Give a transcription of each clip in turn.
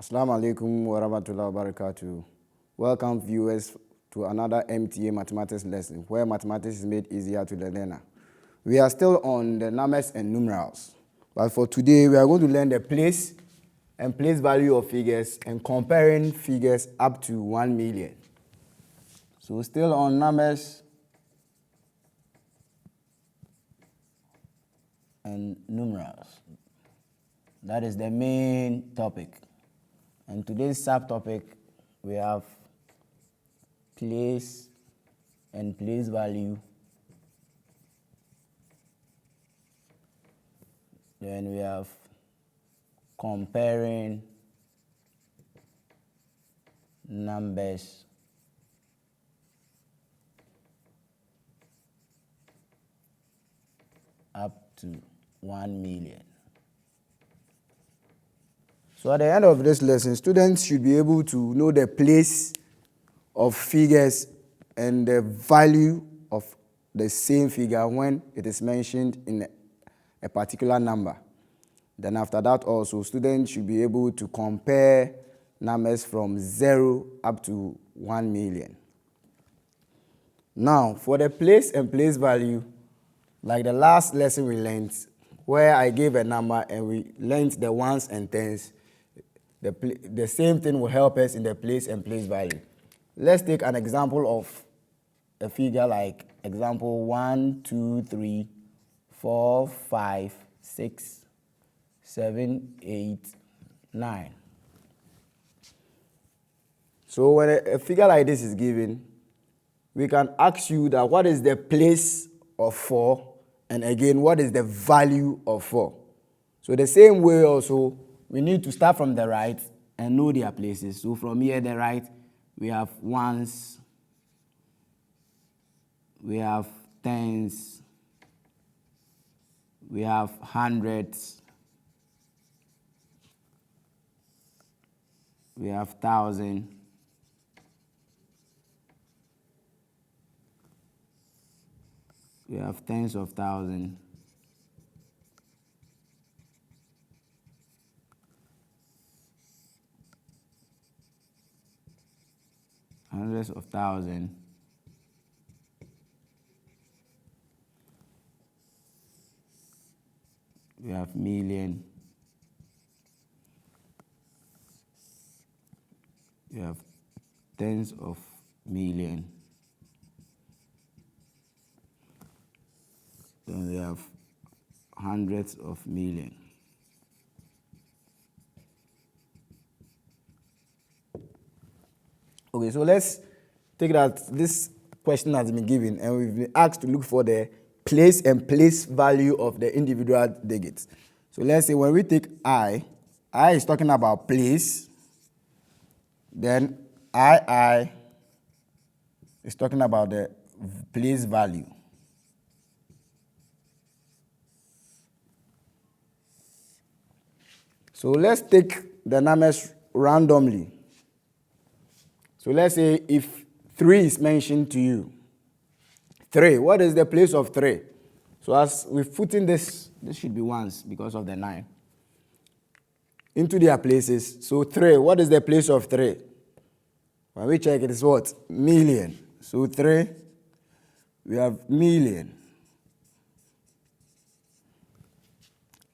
Assalamu alaikum wa rahmatullahi wa barakatuh. Welcome viewers to another MTA mathematics lesson where mathematics is made easier to the learner. We are still on the numbers and numerals, but for today we are going to learn the place and place value of figures and comparing figures up to 1 million. So still on numbers and numerals. That is the main topic. And today's subtopic, we have place and place value. Then we have comparing numbers up to 1 million. So at the end of this lesson, students should be able to know the place of figures and the value of the same figure when it is mentioned in a particular number. Then after that also, students should be able to compare numbers from 0 up to 1 million. Now, for the place and place value, like the last lesson we learned, where I gave a number and we learned the ones and tens, the same thing will help us in the place and place value. Let's take an example of a figure like example 1, 2, 3, 4, 5, 6, 7, 8, 9. So when a figure like this is given, we can ask you that what is the place of 4, and again, what is the value of 4? So the same way also, we need to start from the right and know their places. So from here, the right, we have ones, we have tens, we have hundreds, we have thousand, we have tens of thousands, hundreds of thousands, we have million, we have tens of million, then we have hundreds of million. Okay, so let's take that this question has been given and we've been asked to look for the place and place value of the individual digits. So let's say when we take I is talking about place, then I is talking about the place value. So let's take the numbers randomly. So let's say if 3 is mentioned to you, 3, what is the place of 3? So as we put in this should be ones because of the 9, into their places. So 3, what is the place of 3? When we check it is what? Million. So 3, we have million.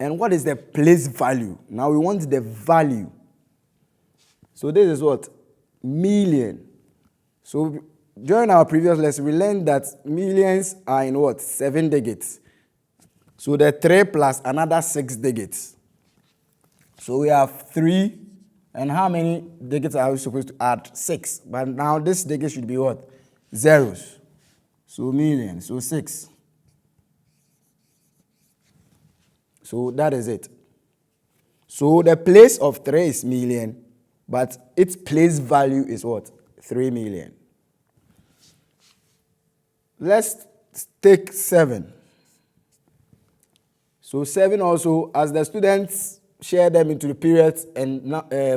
And what is the place value? Now we want the value. So this is what? Million. So during our previous lesson, we learned that millions are in what? 7 digits. So the 3 plus another 6 digits. So we have 3, and how many digits are we supposed to add? 6. But now this digit should be what? Zeros. So million, so 6. So that is it. So the place of 3 is million, but its place value is what? 3 million. Let's take 7. So 7 also, as the students share them into the periods and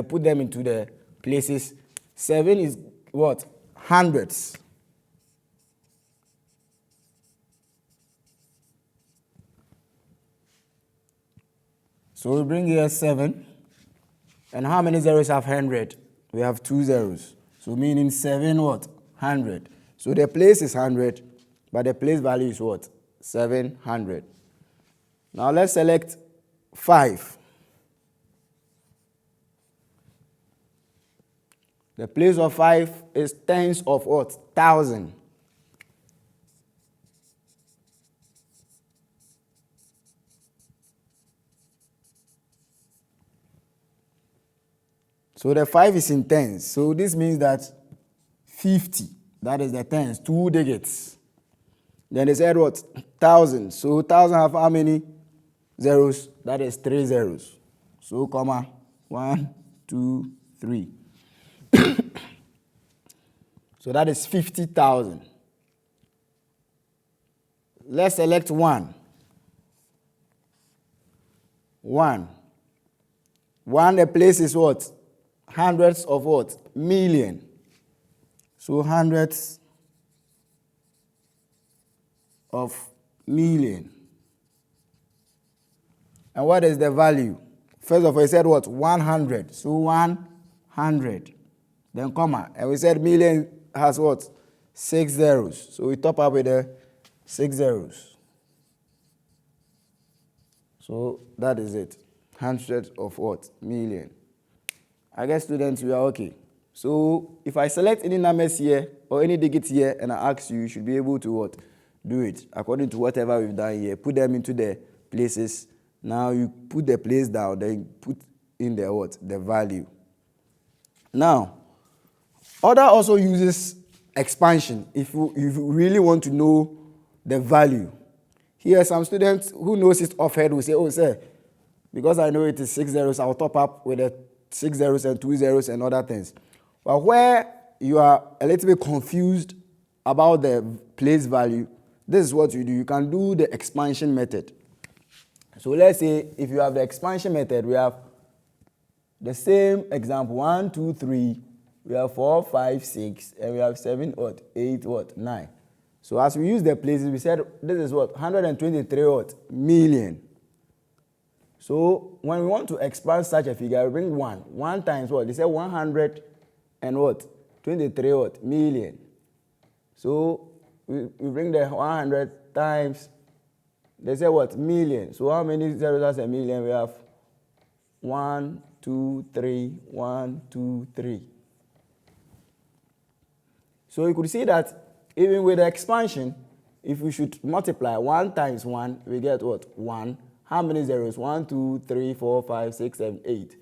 put them into the places, 7 is what? Hundreds. So we bring here 7, And how many zeros have 100? We have 2 zeros. So meaning 7 what? 100. So the place is 100, but the place value is what? 700. Now let's select 5. The place of 5 is tens of what? 1,000. So the 5 is in tens. So this means that 50, that is the tens, 2 digits. Then they said what? 1,000. So 1,000 have how many zeros? That is 3 zeros. So comma, 1, 2, 3. So that is 50,000. Let's select 1. 1. 1, the place is what? Hundreds of what? Million. So hundreds of million. And what is the value? First of all, we said what? 100. So 100. Then comma. And we said million has what? 6 zeros. So we top up with the 6 zeros. So that is it. Hundreds of what? Million. I guess students, we are okay. So if I select any numbers here or any digits here and I ask you, you should be able to what? Do it according to whatever we've done here. Put them into the places. Now you put the place down, then put in the what? The value. Now, order also uses expansion if you really want to know the value. Here, some students who knows it offhand will say, oh, sir, because I know it is 6 zeros, I'll top up with the 6 zeros and 2 zeros and other things. But where you are a little bit confused about the place value, this is what you do. You can do the expansion method. So let's say if you have the expansion method, we have the same example, 1, 2, 3, we have 4, 5, 6, and we have 7, what, 8, what, 9. So as we use the places, we said this is what, 123 what, million. So when we want to expand such a figure, we bring 1. 1 times what? They say 100 and what? 23 what? Million. So we bring the 100 times, they say what? Million. So how many zeros has a million? We have 1, 2, 3, 1, 2, 3. So you could see that even with the expansion, if we should multiply 1 times 1, we get what? 1. How many zeros? 1, 2, 3, 4, 5, 6, 7, 8.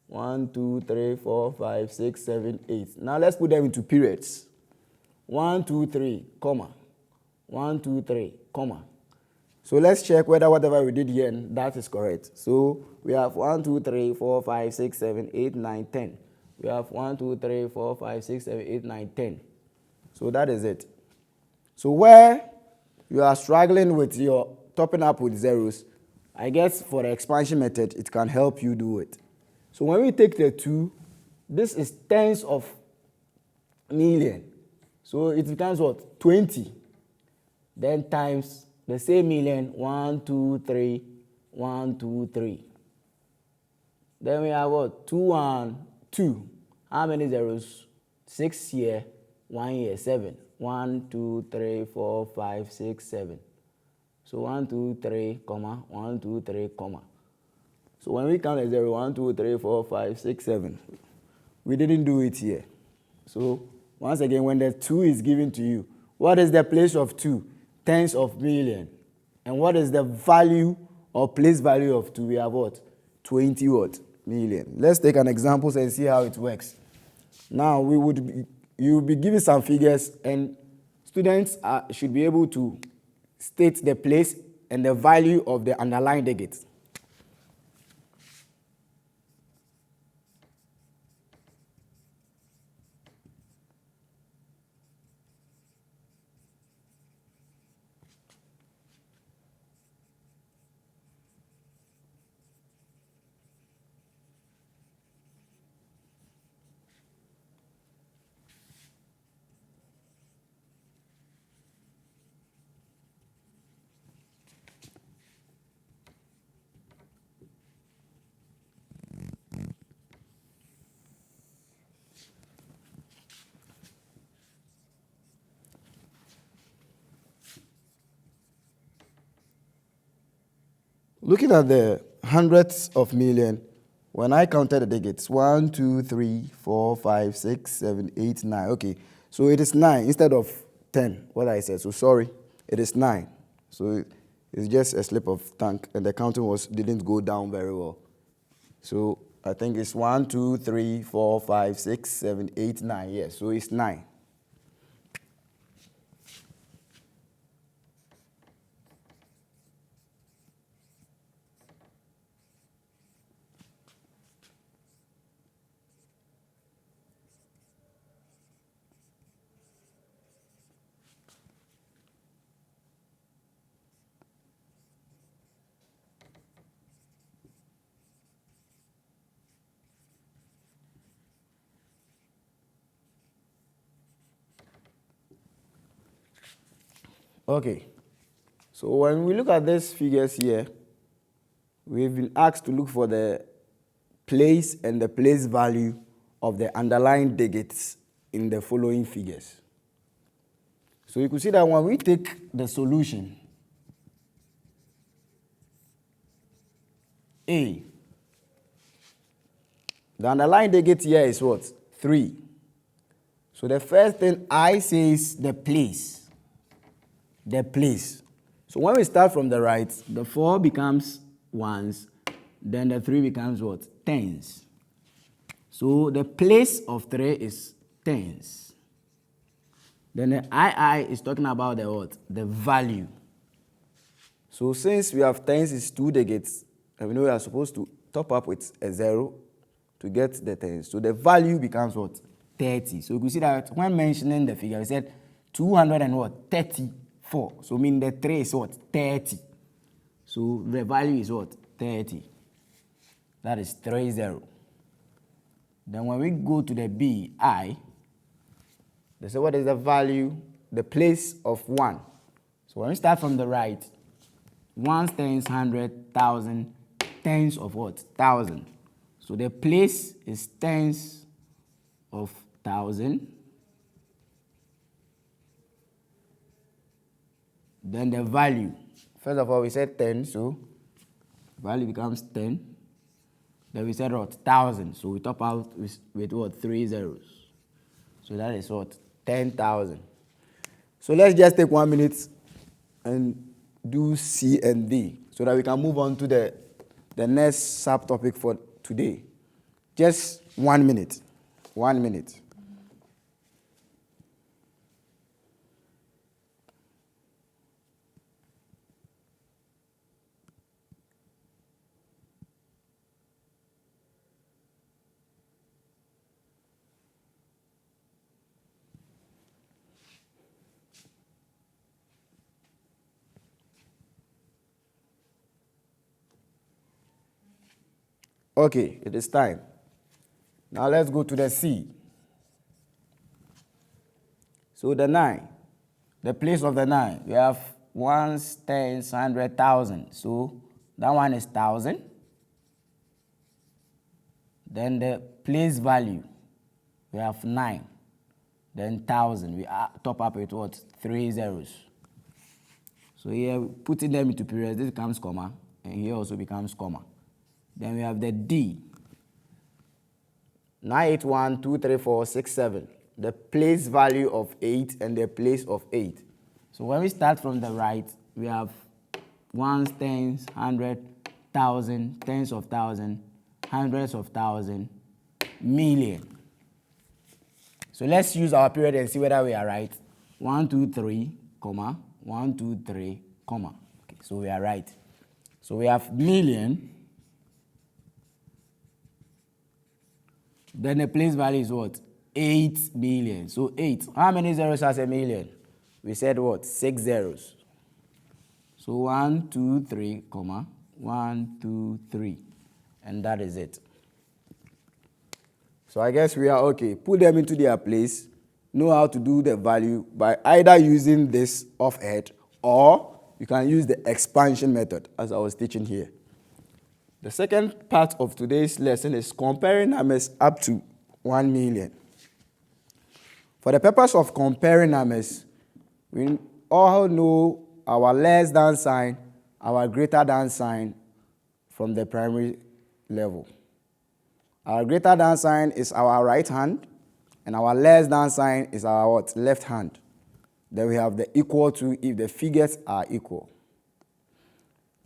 1, 2, 3, 4, 5, 6, 7, 8. Now let's put them into periods. 1, 2, 3, comma. 1, 2, 3, comma. So let's check whether whatever we did here, that is correct. So we have 1, 2, 3, 4, 5, 6, 7, 8, 9, 10. We have 1, 2, 3, 4, 5, 6, 7, 8, 9, 10. So that is it. So where you are struggling with your topping up with zeros, I guess for the expansion method, it can help you do it. So when we take the 2, this is tens of million. So it becomes what? 20. Then times the same million, 1, 2, 3, 1, 2, 3. Then we have what? 2, 1, 2. How many zeros? 6 here, 1 here, 7. 1, 2, 3, 4, 5, 6, 7. So 1, 2, 3, comma, 1, 2, 3, comma. So when we count a 0, 1, 2, 3, 4, 5, 6, 7, we didn't do it here. So once again, when the 2 is given to you, what is the place of 2? Tens of million. And what is the value or place value of 2? We have what? 20 what? Million. Let's take an example and see how it works. Now you will be given some figures, and students should be able to state the place and the value of the underlying digits. looking at the hundreds of million, when I counted the digits, 1, 2, 3, 4, 5, 6, 7, 8, 9. Okay, so it is 9 instead of 10, what I said. So sorry, it is 9. So it's just a slip of tongue, and the counting didn't go down very well. So I think it's 1, 2, 3, 4, 5, 6, 7, 8, 9. Yes, so it's 9. Okay, so when we look at these figures here, we've been asked to look for the place and the place value of the underlying digits in the following figures. So you can see that when we take the solution A, the underlying digit here is what? 3. So the first thing I say is the place. The place. So when we start from the right, the 4 becomes ones, then the 3 becomes what? Tens. So the place of 3 is tens. Then the II is talking about the what? The value. So since we have tens is 2 digits, and we know we are supposed to top up with a 0 to get the tens. So the value becomes what? 30. So you can see that when mentioning the figure, we said 234. So mean the 3 is what? 30. So the value is what? 30. That is 30. Then when we go to the BI, they say what is the value? The place of 1. So when we start from the right, 1 tens, 100, 1,000, tens of what? 1,000. So the place is tens of 1,000. Then the value. First of all, we said 10, so value becomes 10. Then we said what? 1,000. So we top out with what? 3 zeros. So that is what? 10,000. So let's just take 1 minute and do C and D so that we can move on to the next subtopic for today. Just 1 minute. 1 minute. Okay, it is time. Now let's go to the C. So the 9, the place of the 9, we have ones, tens, 100, 1,000. So that one is 1,000. Then the place value, we have 9. Then 1,000. We top up with what? 3 zeros. So here, putting them into periods, this becomes comma, and here also becomes comma. Then we have the D. 981, 234, 67. The place value of 8 and the place of 8. So when we start from the right, we have ones, tens, 100, 1,000, tens of 1,000, hundreds of 1,000, million. So let's use our period and see whether we are right. 1, 2, 3, comma, 1, 2, 3, comma. Okay, so we are right. So we have million. Then the place value is what? 8 million. So 8. How many zeros has a million? We said what? 6 zeros. So 1, 2, 3, comma, 1, 2, 3. And that is it. So I guess we are okay. Put them into their place. Know how to do the value by either using this offhand or you can use the expansion method as I was teaching here. The second part of today's lesson is comparing numbers up to 1 million. For the purpose of comparing numbers, we all know our less than sign, our greater than sign, from the primary level. Our greater than sign is our right hand, and our less than sign is our what? Left hand. Then we have the equal to if the figures are equal.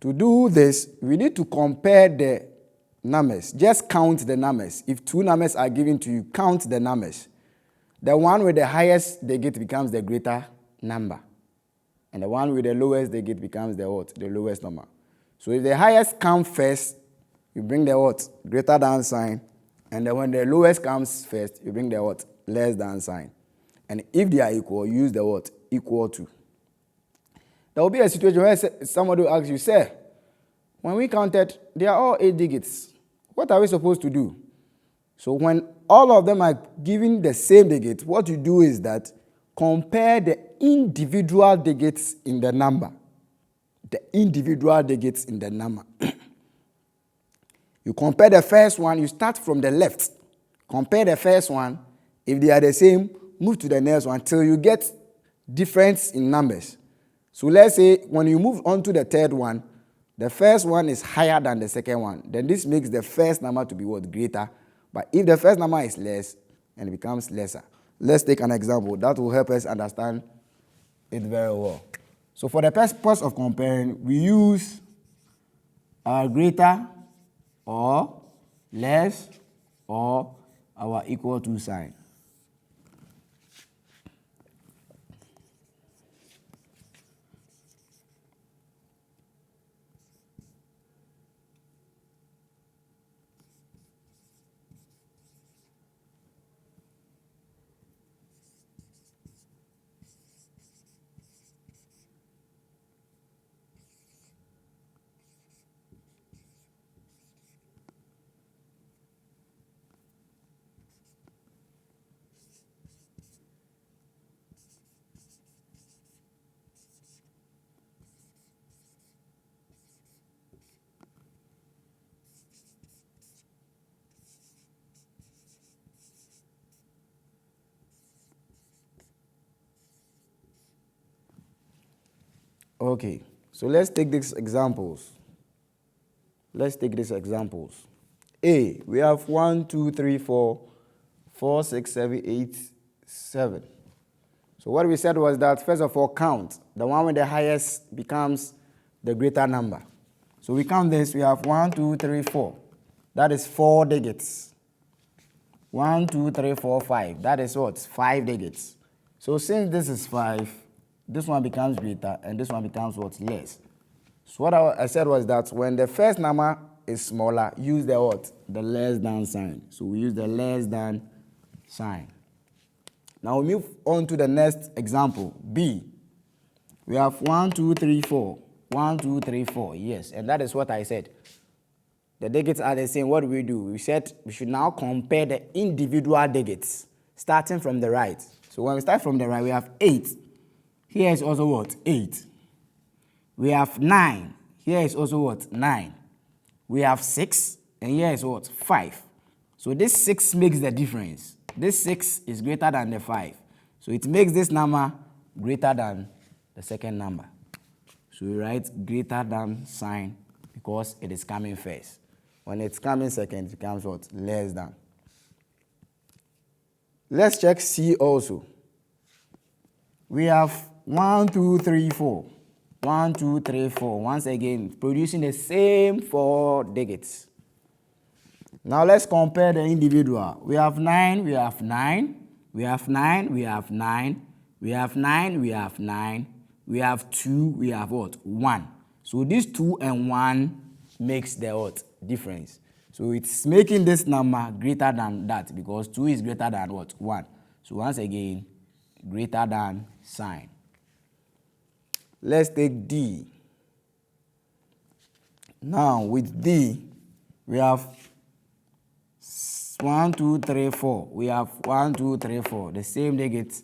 To do this, we need to compare the numbers. Just count the numbers. If two numbers are given to you, count the numbers. The one with the highest digit becomes the greater number. And the one with the lowest digit becomes the what? The lowest number. So if the highest comes first, you bring the what? Greater than sign. And then when the lowest comes first, you bring the what? Less than sign. And if they are equal, use the what? Equal to. There will be a situation where somebody will ask you, sir, when we counted, they are all 8 digits. What are we supposed to do? So when all of them are given the same digit, what you do is that compare the individual digits in the number. The individual digits in the number. You compare the first one, you start from the left. Compare the first one. If they are the same, move to the next one till you get difference in numbers. So let's say when you move on to the third one, the first one is higher than the second one. Then this makes the first number to be what? Greater. But if the first number is less, and it becomes lesser. Let's take an example. That will help us understand it very well. So for the purpose of comparing, we use our greater or less or our equal to sign. Okay, so let's take these examples. Let's take these examples. A, we have 1, 2, 3, 4, 4, 6, 7, 8, 7. So what we said was that, first of all, count. The one with the highest becomes the greater number. So we count this, we have 1, 2, 3, 4. That is 4 digits. 1, 2, 3, 4, 5. That is what? 5 digits. So since this is 5, this one becomes greater, and this one becomes what? Less. So what I said was that when the first number is smaller, use the what? The less than sign. So we use the less than sign. Now we move on to the next example, B. We have 1, 2, 3, 4. 1, 2, 3, 4. Yes, and that is what I said. The digits are the same. What do? We said we should now compare the individual digits, starting from the right. So when we start from the right, we have 8. Here is also what? 8. We have 9. Here is also what? 9. We have 6, and here is what? 5. So this 6 makes the difference. This 6 is greater than the 5. So it makes this number greater than the second number. So we write greater than sign because it is coming first. When it's coming second, it becomes what? Less than. Let's check C also. We have 1, 2, 3, 4. 1, 2, 3, 4. Once again, producing the same 4 digits. Now let's compare the individual. We have 9, we have 9. We have 9, we have 9. We have 9, we have 9. We have 2, we have what? 1. So this 2 and 1 makes the what? Difference. So it's making this number greater than that because 2 is greater than what? 1. So once again, greater than sign. Let's take D. Now with D, we have 1, 2, 3, 4. We have 1, 2, 3, 4. The same digits.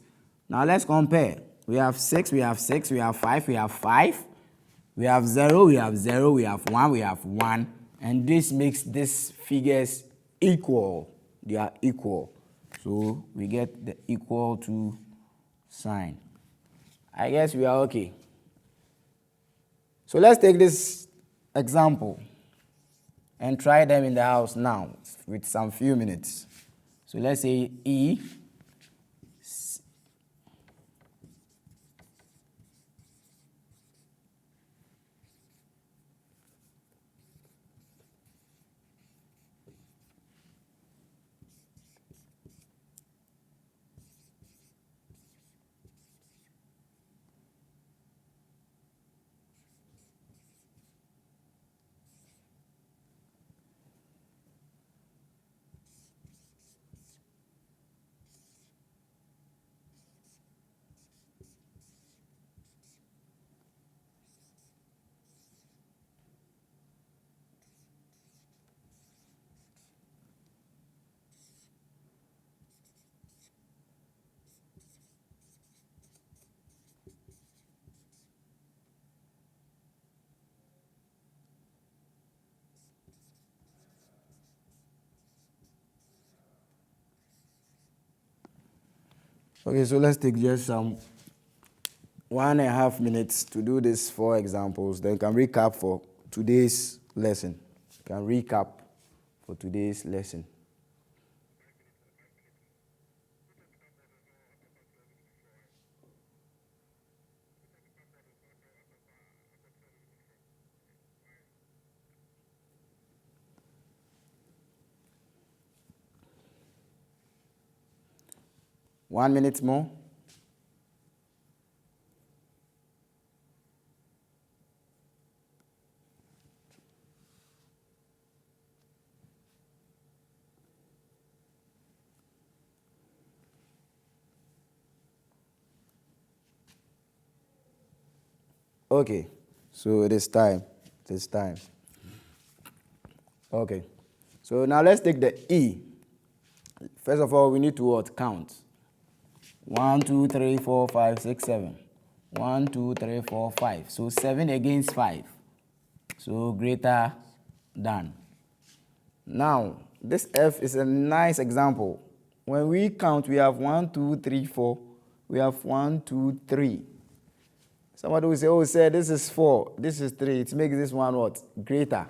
Now let's compare. We have 6, we have 6, we have 5, we have 5. We have 0, we have 0, we have 1, we have 1. And this makes these figures equal. They are equal. So we get the equal to sign. I guess we are okay. So let's take this example. and try them in the house now with some few minutes. So let's say E. Okay, so let's take just some 1.5 minutes to do these 4 examples. Then can recap for today's lesson. Can recap for today's lesson. One minute more. Okay, so it is time. It is time. Okay, so now let's take the E. First of all, we need to what? Count. 1, 2, 3, 4, 5, 6, 7. 1, 2, 3, 4, 5. So 7 against 5. So greater than. Now, this F is a nice example. When we count, we have 1, 2, 3, 4. We have 1, 2, 3. Somebody will say, oh, say this is 4, this is 3. It makes this one what? Greater.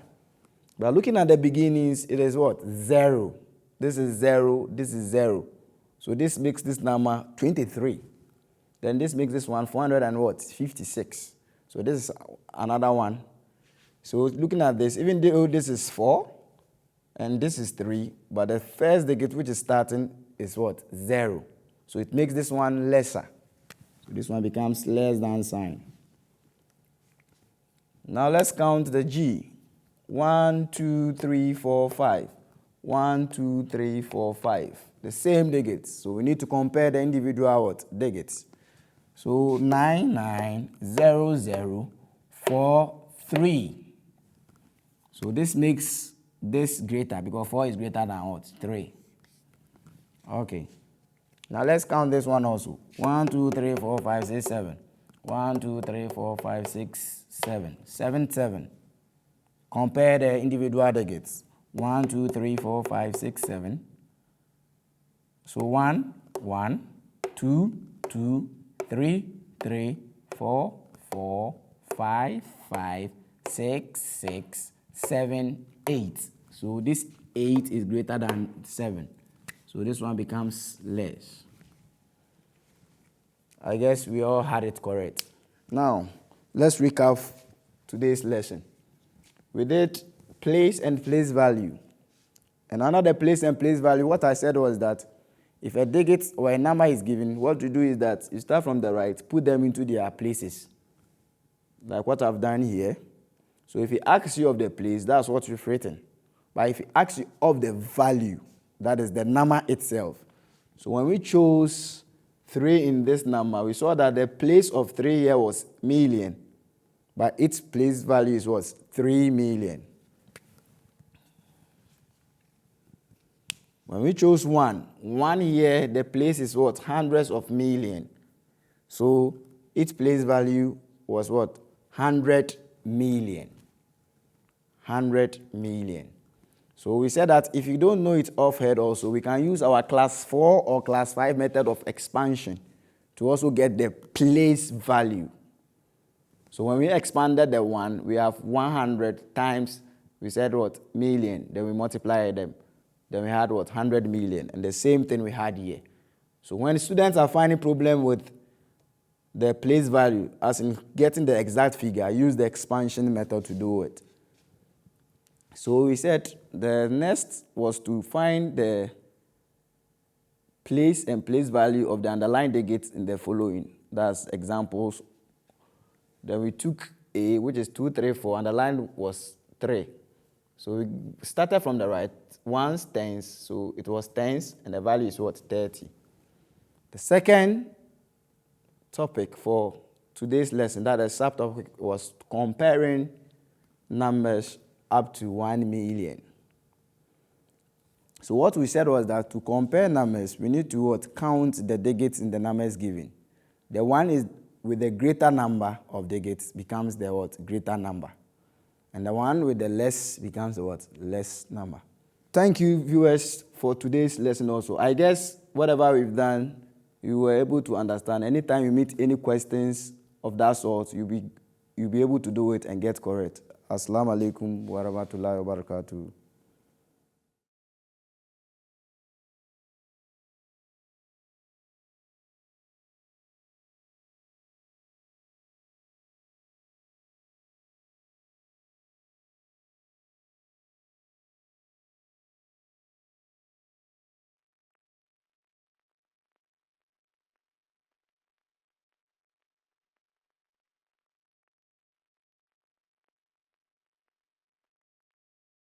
But looking at the beginnings, it is what? 0. This is 0, this is 0. So this makes this number 23. Then this makes this one 456. So this is another one. So looking at this, even though this is 4 and this is 3, but the first digit which is starting is what? 0. So it makes this one lesser. So this one becomes less than sign. Now let's count the G. 1, 2, 3, 4, 5. 1, 2, 3, 4, 5. The same digits. So we need to compare the individual what? Digits. So 9, 9, 0, 0, 4, 3. So this makes this greater because 4 is greater than what? 3. Okay. Now let's count this one also. 1, 2, 3, 4, 5, 6, 7. 1, 2, 3, 4, 5, 6, 7. 7, 7. Compare the individual digits. 1, 2, 3, 4, 5, 6, 7. So 1, 1, 2, 2, 3, 3, 4, 4, 5, 5, 6, 6, 7, 8. So this 8 is greater than 7. So this one becomes less. I guess we all had it correct. Now, let's recap today's lesson. We did place and place value. And under the place and place value, what I said was that if a digit or a number is given, what you do is that you start from the right, put them into their places. Like what I've done here. So if he asks you of the place, that's what you've written. But if he asks you of the value, that is the number itself. So when we chose 3 in this number, we saw that the place of 3 here was million. But its place value was 3 million. When we chose 1 here, the place is what? Hundreds of million. So its place value was what? 100 million. 100 million. So we said that if you don't know it offhand also, we can use our class 4 or class 5 method of expansion to also get the place value. So when we expanded the 1, we have 100 times We said what? Million. Then we multiplied them. Then we had what? 100 million. And the same thing we had here. So when students are finding problem with the place value, as in getting the exact figure, use the expansion method to do it. So we said the next was to find the place and place value of the underlying digits in the following. That's examples. Then we took A, which is 2, 3, 4. Underline was 3. So we started from the right. Ones, tens. So it was tens, and the value is what? 30. The second topic for today's lesson, that the subtopic was comparing numbers up to 1 million. So what we said was that to compare numbers, we need to count the digits in the numbers given. The one is with the greater number of digits becomes the greater number. And the one with the less becomes the less number. Thank you, viewers, for today's lesson also. I guess whatever we've done, you were able to understand. Anytime you meet any questions of that sort, you'll be able to do it and get correct. Assalamu alaikum wa rahmatullahi wa barakatuh.